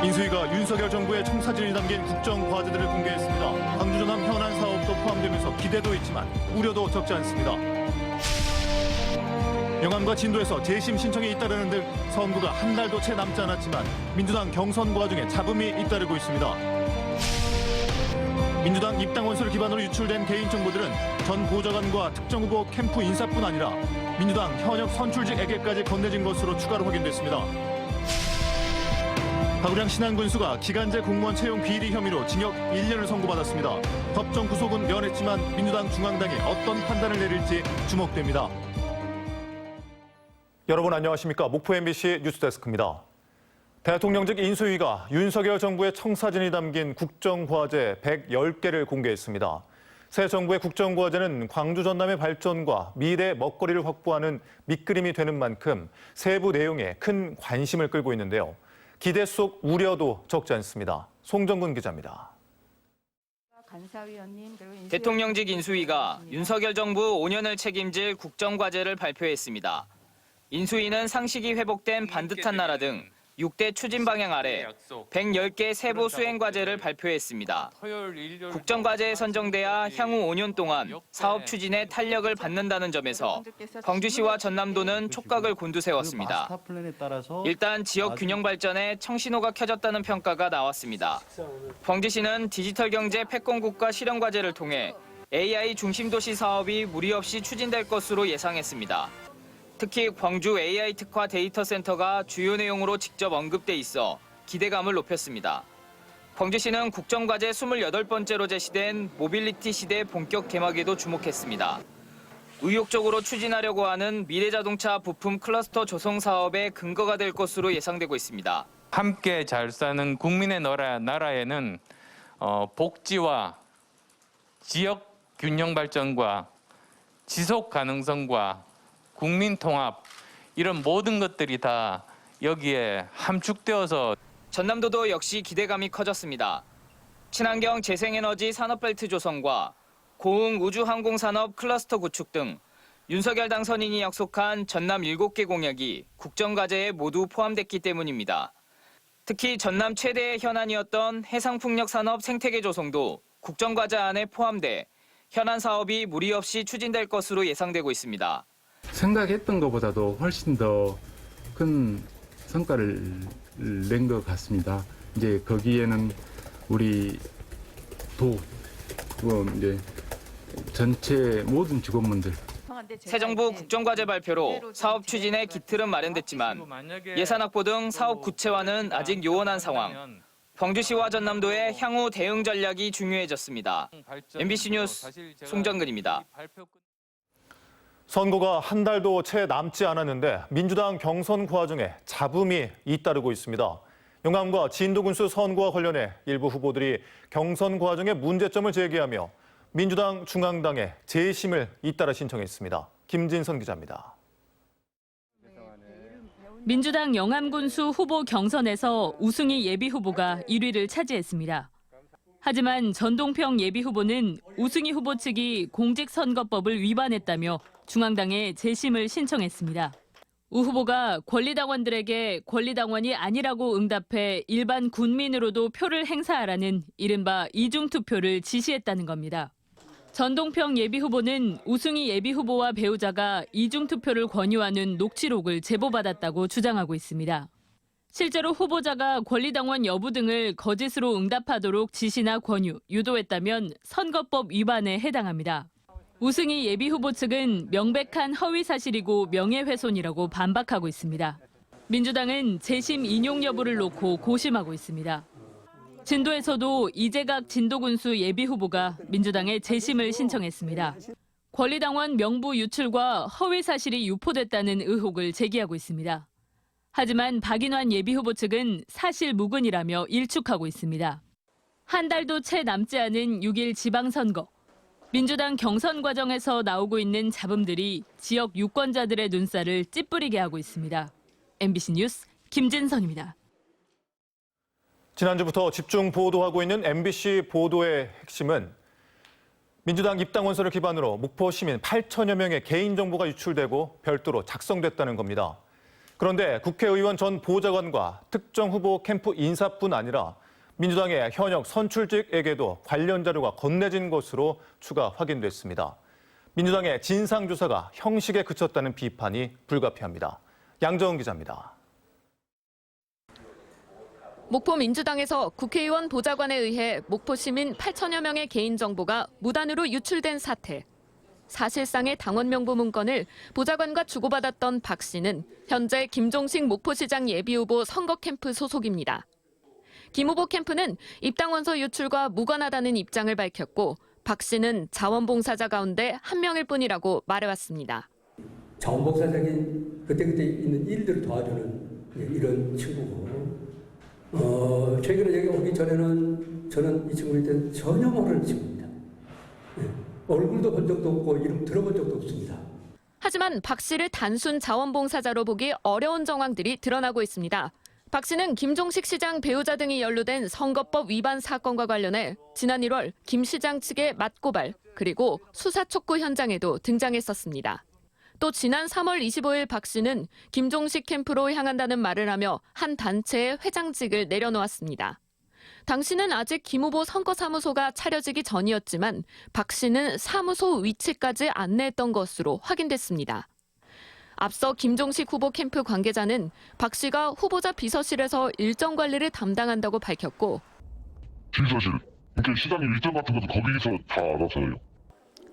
인수위가 윤석열 정부의 청사진이 담긴 국정과제들을 공개했습니다. 광주 전남 현안 사업도 포함되면서 기대도 있지만 우려도 적지 않습니다. 영암과 진도에서 재심 신청이 잇따르는 등 선거가 한 달도 채 남지 않았지만 민주당 경선 과정에 잡음이 잇따르고 있습니다. 민주당 입당 원서를 기반으로 유출된 개인정보들은 전 보좌관과 특정 후보 캠프 인사뿐 아니라 민주당 현역 선출직에게까지 건네진 것으로 추가로 확인됐습니다. 박우량 신안군수가 기간제 공무원 채용 비리 혐의로 징역 1년을 선고받았습니다. 법정 구속은 면했지만 민주당 중앙당이 어떤 판단을 내릴지 주목됩니다. 여러분 안녕하십니까? 목포 MBC 뉴스데스크입니다. 대통령직 인수위가 윤석열 정부의 청사진이 담긴 국정과제 110개를 공개했습니다. 새 정부의 국정과제는 광주 전남의 발전과 미래 먹거리를 확보하는 밑그림이 되는 만큼 세부 내용에 큰 관심을 끌고 있는데요. 기대 속 우려도 적지 않습니다. 송정근 기자입니다. 대통령직 인수위가 윤석열 정부 5년을 책임질 국정과제를 발표했습니다. 인수위는 상식이 회복된 반듯한 나라 등 6대 추진 방향 아래 110개 세부 수행 과제를 발표했습니다. 국정과제에 선정돼야 향후 5년 동안 사업 추진에 탄력을 받는다는 점에서 광주시와 전남도는 촉각을 곤두세웠습니다. 일단 지역 균형 발전에 청신호가 켜졌다는 평가가 나왔습니다. 광주시는 디지털 경제 패권국가 실현 과제를 통해 AI 중심 도시 사업이 무리 없이 추진될 것으로 예상했습니다. 특히 광주 AI 특화 데이터 센터가 주요 내용으로 직접 언급돼 있어 기대감을 높였습니다. 광주시는 국정과제 28번째로 제시된 모빌리티 시대 본격 개막에도 주목했습니다. 의욕적으로 추진하려고 하는 미래자동차 부품 클러스터 조성 사업의 근거가 될 것으로 예상되고 있습니다. 함께 잘 사는 국민의 나라에는 복지와 지역 균형 발전과 지속 가능성과 국민 통합 이런 모든 것들이 다 여기에 함축되어서 전남도도 역시 기대감이 커졌습니다. 친환경 재생에너지 산업벨트 조성과 고흥 우주항공산업 클러스터 구축 등 윤석열 당선인이 약속한 전남 7개 공약이 국정과제에 모두 포함됐기 때문입니다. 특히 전남 최대의 현안이었던 해상풍력산업 생태계 조성도 국정과제 안에 포함돼 현안 사업이 무리 없이 추진될 것으로 예상되고 있습니다. 생각했던 것보다도 훨씬 더 큰 성과를 낸 것 같습니다. 이제 거기에는 우리 이제 전체 모든 직원분들. 새 정부 국정과제 발표로 사업 추진에 기틀은 마련됐지만 예산 확보 등 사업 구체화는 아직 요원한 상황. 광주시와 전남도의 향후 대응 전략이 중요해졌습니다. MBC 뉴스 송정근입니다. 선거가 한 달도 채 남지 않았는데 민주당 경선 과정에 잡음이 잇따르고 있습니다. 영암과 진도군수 선거와 관련해 일부 후보들이 경선 과정에 문제점을 제기하며 민주당 중앙당에 재심을 잇따라 신청했습니다. 김진선 기자입니다. 민주당 영암군수 후보 경선에서 우승희 예비후보가 1위를 차지했습니다. 하지만 전동평 예비후보는 우승희 후보 측이 공직선거법을 위반했다며 중앙당에 재심을 신청했습니다. 우 후보가 권리당원들에게 권리당원이 아니라고 응답해 일반 군민으로도 표를 행사하라는 이른바 이중투표를 지시했다는 겁니다. 전동평 예비후보는 우승희 예비후보와 배우자가 이중투표를 권유하는 녹취록을 제보받았다고 주장하고 있습니다. 실제로 후보자가 권리당원 여부 등을 거짓으로 응답하도록 지시나 권유, 유도했다면 선거법 위반에 해당합니다. 우승희 예비후보 측은 명백한 허위 사실이고 명예훼손이라고 반박하고 있습니다. 민주당은 재심 인용 여부를 놓고 고심하고 있습니다. 진도에서도 이재각 진도군수 예비후보가 민주당에 재심을 신청했습니다. 권리당원 명부 유출과 허위 사실이 유포됐다는 의혹을 제기하고 있습니다. 하지만 박인환 예비후보 측은 사실 무근이라며 일축하고 있습니다. 한 달도 채 남지 않은 6일 지방선거. 민주당 경선 과정에서 나오고 있는 잡음들이 지역 유권자들의 눈살을 찌푸리게 하고 있습니다. MBC 뉴스 김진선입니다. 지난주부터 집중 보도하고 있는 MBC 보도의 핵심은 민주당 입당 원서를 기반으로 목포 시민 8천여 명의 개인정보가 유출되고 별도로 작성됐다는 겁니다. 그런데 국회의원 전 보좌관과 특정 후보 캠프 인사뿐 아니라 민주당의 현역 선출직에게도 관련 자료가 건네진 것으로 추가 확인됐습니다. 민주당의 진상조사가 형식에 그쳤다는 비판이 불가피합니다. 양정은 기자입니다. 목포 민주당에서 국회의원 보좌관에 의해 목포 시민 8천여 명의 개인정보가 무단으로 유출된 사태. 사실상의 당원 명부 문건을 보좌관과 주고받았던 박 씨는 현재 김종식 목포시장 예비후보 선거 캠프 소속입니다. 김 후보 캠프는 입당원서 유출과 무관하다는 입장을 밝혔고 박 씨는 자원봉사자 가운데 한 명일 뿐이라고 말해왔습니다. 자원봉사적인 그때그때 있는 일들을 도와주는 이런 친구고 최근에 여기 오기 전에는 저는 이 친구한테 전혀 모르는 친구입니다. 얼굴도 본 적도 없고 이름 들어본 적도 없습니다. 하지만 박 씨를 단순 자원봉사자로 보기 어려운 정황들이 드러나고 있습니다. 박 씨는 김종식 시장 배우자 등이 연루된 선거법 위반 사건과 관련해 지난 1월 김 시장 측의 맞고발 그리고 수사 촉구 현장에도 등장했었습니다. 또 지난 3월 25일 박 씨는 김종식 캠프로 향한다는 말을 하며 한 단체의 회장직을 내려놓았습니다. 당시는 아직 김 후보 선거사무소가 차려지기 전이었지만 박 씨는 사무소 위치까지 안내했던 것으로 확인됐습니다. 앞서 김종식 후보 캠프 관계자는 박 씨가 후보자 비서실에서 일정 관리를 담당한다고 밝혔고 비서실, 이렇게 시장님 일정 같은 것도 거기서 다 알아서 해요.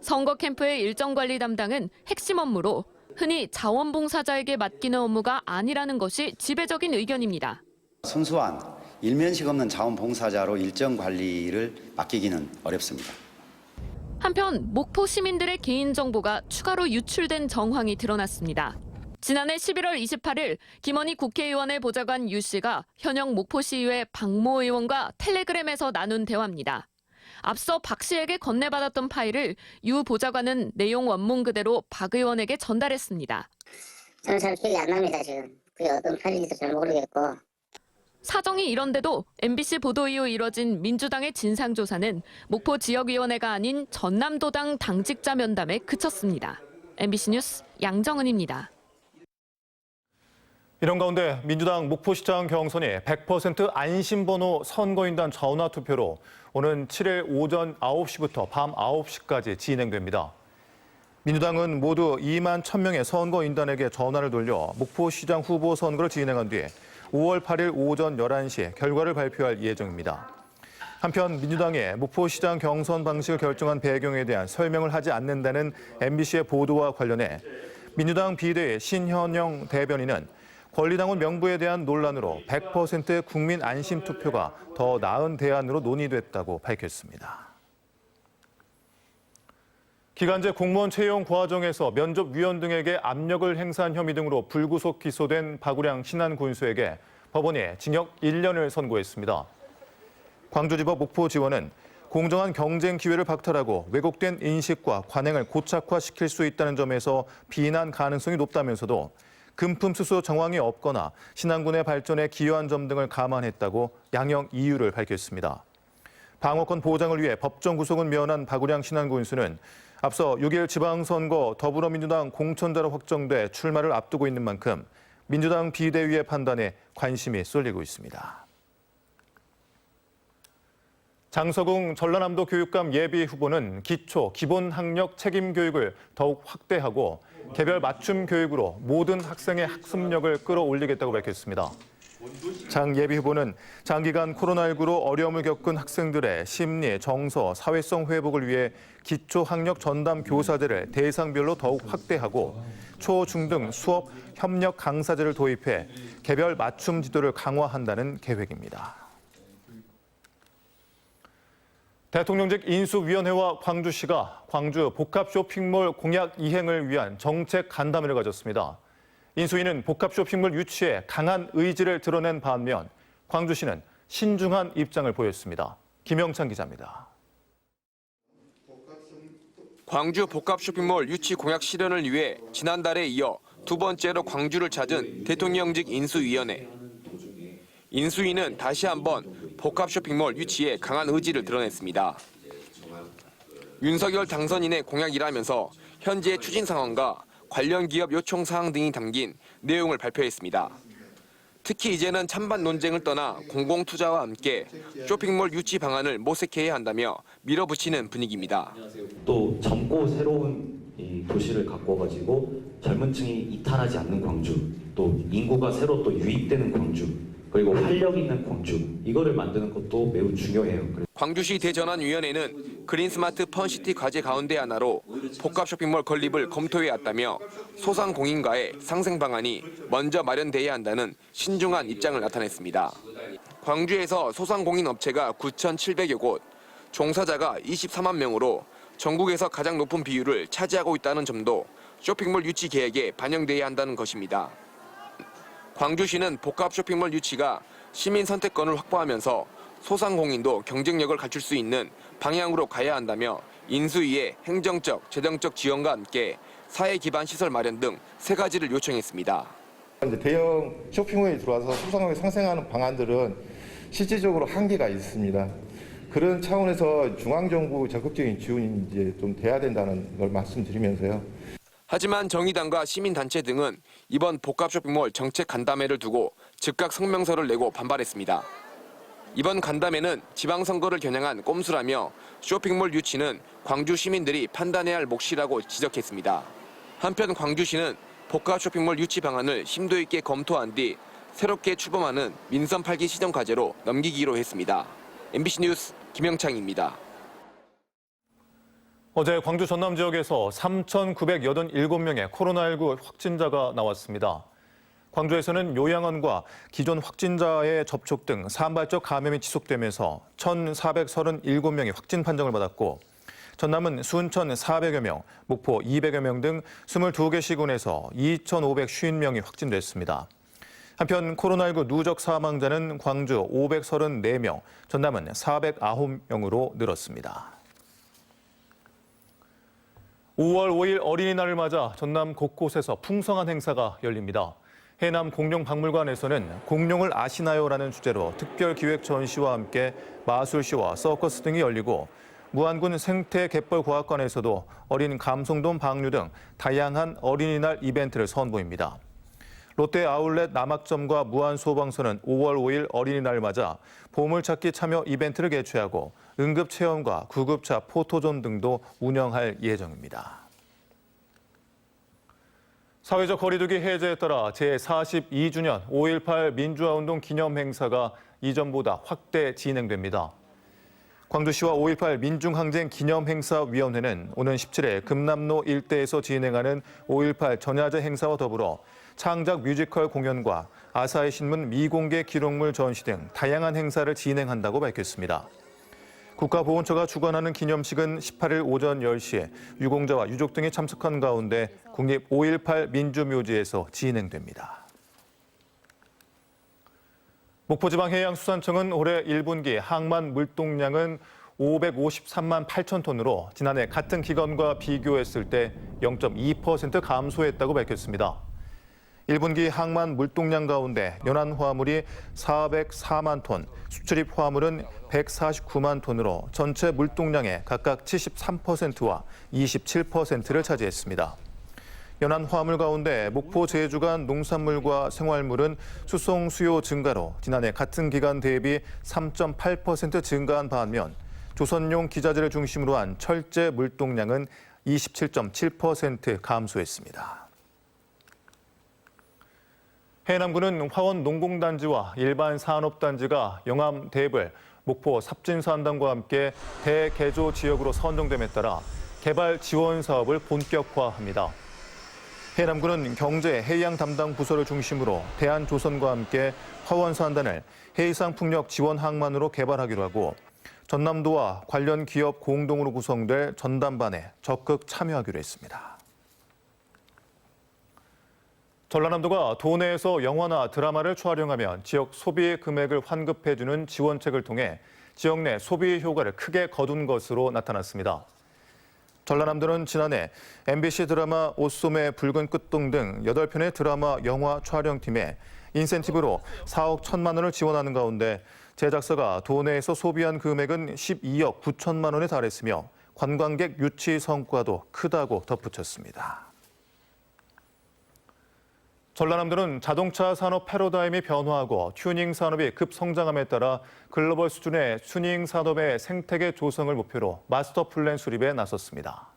선거 캠프의 일정 관리 담당은 핵심 업무로 흔히 자원봉사자에게 맡기는 업무가 아니라는 것이 지배적인 의견입니다. 순수한 일면식 없는 자원봉사자로 일정 관리를 맡기기는 어렵습니다. 한편 목포 시민들의 개인정보가 추가로 유출된 정황이 드러났습니다. 지난해 11월 28일 김원희 국회의원의 보좌관 유 씨가 현역 목포시의회 박모 의원과 텔레그램에서 나눈 대화입니다. 앞서 박 씨에게 건네받았던 파일을 유 보좌관은 내용 원문 그대로 박 의원에게 전달했습니다. 저는 잘 기억이 안 납니다, 지금. 그게 어떤 파일인지도 잘 모르겠고. 사정이 이런데도 MBC 보도 이후 이뤄진 민주당의 진상조사는 목포 지역위원회가 아닌 전남도당 당직자 면담에 그쳤습니다. MBC 뉴스 양정은입니다. 이런 가운데 민주당 목포시장 경선이 100% 안심번호 선거인단 전화 투표로 오는 7일 오전 9시부터 밤 9시까지 진행됩니다. 민주당은 모두 2만 1,000명의 선거인단에게 전화를 돌려 목포시장 후보 선거를 진행한 뒤 5월 8일 오전 11시에 결과를 발표할 예정입니다. 한편 민주당의 목포시장 경선 방식을 결정한 배경에 대한 설명을 하지 않는다는 MBC의 보도와 관련해 민주당 비대위 신현영 대변인은 권리당원 명부에 대한 논란으로 100% 국민 안심 투표가 더 나은 대안으로 논의됐다고 밝혔습니다. 기간제 공무원 채용 과정에서 면접위원 등에게 압력을 행사한 혐의 등으로 불구속 기소된 박우량 신안군수에게 법원이 징역 1년을 선고했습니다. 광주지법 목포지원은 공정한 경쟁 기회를 박탈하고 왜곡된 인식과 관행을 고착화시킬 수 있다는 점에서 비난 가능성이 높다면서도 금품 수수 정황이 없거나 신안군의 발전에 기여한 점 등을 감안했다고 양형 이유를 밝혔습니다. 방어권 보장을 위해 법정 구속은 면한 박우량 신안군수는 앞서 6일 지방선거 더불어민주당 공천자로 확정돼 출마를 앞두고 있는 만큼 민주당 비대위의 판단에 관심이 쏠리고 있습니다. 장서궁 전라남도 교육감 예비 후보는 기초, 기본 학력 책임 교육을 더욱 확대하고 개별 맞춤 교육으로 모든 학생의 학습력을 끌어올리겠다고 밝혔습니다. 장 예비 후보는 장기간 코로나19로 어려움을 겪은 학생들의 심리, 정서, 사회성 회복을 위해 기초 학력 전담 교사제를 대상별로 더욱 확대하고 초, 중 등 수업 협력 강사제를 도입해 개별 맞춤 지도를 강화한다는 계획입니다. 대통령직 인수위원회와 광주시가 광주 복합 쇼핑몰 공약 이행을 위한 정책 간담회를 가졌습니다. 인수위는 복합 쇼핑몰 유치에 강한 의지를 드러낸 반면 광주시는 신중한 입장을 보였습니다. 김영찬 기자입니다. 광주 복합 쇼핑몰 유치 공약 실현을 위해 지난달에 이어 두 번째로 광주를 찾은 대통령직 인수위원회. 인수위는 다시 한번 복합 쇼핑몰 유치에 강한 의지를 드러냈습니다. 윤석열 당선인의 공약이라면서 현재의 추진 상황과 관련 기업 요청 사항 등이 담긴 내용을 발표했습니다. 특히 이제는 찬반 논쟁을 떠나 공공투자와 함께 쇼핑몰 유치 방안을 모색해야 한다며 밀어붙이는 분위기입니다. 또 젊고 새로운 이 도시를 가꿔가지고 젊은 층이 이탈하지 않는 광주, 또 인구가 새로 또 유입되는 광주, 그리고 활력 있는 광주, 이거를 만드는 것도 매우 중요해요. 광주시 대전환위원회는 그린스마트 펀시티 과제 가운데 하나로 복합 쇼핑몰 건립을 검토해왔다며 소상공인과의 상생 방안이 먼저 마련돼야 한다는 신중한 입장을 나타냈습니다. 광주에서 소상공인 업체가 9,700여 곳, 종사자가 24만 명으로 전국에서 가장 높은 비율을 차지하고 있다는 점도 쇼핑몰 유치 계획에 반영돼야 한다는 것입니다. 광주시는 복합 쇼핑몰 유치가 시민 선택권을 확보하면서 소상공인도 경쟁력을 갖출 수 있는 방향으로 가야 한다며 인수위에 행정적, 재정적 지원과 함께 사회 기반 시설 마련 등 3가지를 요청했습니다. 대형 쇼핑몰에 들어와서 소상공인이 상생하는 방안들은 실질적으로 한계가 있습니다. 그런 차원에서 중앙정부 적극적인 지원이 이제 좀 돼야 된다는 걸 말씀드리면서요. 하지만 정의당과 시민단체 등은 이번 복합 쇼핑몰 정책 간담회를 두고 즉각 성명서를 내고 반발했습니다. 이번 간담회는 지방선거를 겨냥한 꼼수라며 쇼핑몰 유치는 광주 시민들이 판단해야 할 몫이라고 지적했습니다. 한편 광주시는 복합 쇼핑몰 유치 방안을 심도 있게 검토한 뒤 새롭게 출범하는 민선 8기 시정 과제로 넘기기로 했습니다. MBC 뉴스 김영창입니다. 어제 광주 전남 지역에서 3,987명의 코로나19 확진자가 나왔습니다. 광주에서는 요양원과 기존 확진자의 접촉 등 산발적 감염이 지속되면서 1,437명이 확진 판정을 받았고 전남은 순천 400여 명, 목포 200여 명 등 22개 시군에서 2,550명이 확진됐습니다. 한편 코로나19 누적 사망자는 광주 534명, 전남은 409명으로 늘었습니다. 5월 5일 어린이날을 맞아 전남 곳곳에서 풍성한 행사가 열립니다. 해남 공룡박물관에서는 공룡을 아시나요라는 주제로 특별기획 전시와 함께 마술쇼와 서커스 등이 열리고 무안군 생태갯벌과학관에서도 어린 감성돔 방류 등 다양한 어린이날 이벤트를 선보입니다. 롯데 아울렛 남학점과 무안소방서는 5월 5일 어린이날을 맞아 보물찾기 참여 이벤트를 개최하고 응급체험과 구급차 포토존 등도 운영할 예정입니다. 사회적 거리두기 해제에 따라 제42주년 5.18 민주화운동 기념행사가 이전보다 확대 진행됩니다. 광주시와 5.18 민중항쟁 기념행사위원회는 오는 17일 금남로 일대에서 진행하는 5.18 전야제 행사와 더불어 창작 뮤지컬 공연과 아사히 신문 미공개 기록물 전시 등 다양한 행사를 진행한다고 밝혔습니다. 국가보훈처가 주관하는 기념식은 18일 오전 10시에 유공자와 유족 등이 참석한 가운데 국립 5.18 민주묘지에서 진행됩니다. 목포지방해양수산청은 올해 1분기 항만 물동량은 553만 8천 톤으로 지난해 같은 기간과 비교했을 때 0.2% 감소했다고 밝혔습니다. 1분기 항만 물동량 가운데 연안 화물이 404만 톤, 수출입 화물은 149만 톤으로 전체 물동량의 각각 73%와 27%를 차지했습니다. 연안 화물 가운데 목포 제주 간 농산물과 생활물은 수송 수요 증가로 지난해 같은 기간 대비 3.8% 증가한 반면 조선용 기자재를 중심으로 한 철제 물동량은 27.7% 감소했습니다. 해남군은 화원 농공단지와 일반 산업단지가 영암 대불, 목포 삽진산단과 함께 대개조 지역으로 선정됨에 따라 개발 지원 사업을 본격화합니다. 해남군은 경제 해양 담당 부서를 중심으로 대한조선과 함께 화원산단을 해이상 풍력 지원 항만으로 개발하기로 하고 전남도와 관련 기업 공동으로 구성될 전담반에 적극 참여하기로 했습니다. 전라남도가 도내에서 영화나 드라마를 촬영하면 지역 소비 금액을 환급해주는 지원책을 통해 지역 내 소비 효과를 크게 거둔 것으로 나타났습니다. 전라남도는 지난해 MBC 드라마 옷소매 붉은 끝동 등 8편의 드라마 영화 촬영팀에 인센티브로 4억 1천만 원을 지원하는 가운데 제작사가 도내에서 소비한 금액은 12억 9천만 원에 달했으며 관광객 유치 성과도 크다고 덧붙였습니다. 전라남도는 자동차 산업 패러다임이 변화하고 튜닝 산업이 급성장함에 따라 글로벌 수준의 튜닝 산업의 생태계 조성을 목표로 마스터 플랜 수립에 나섰습니다.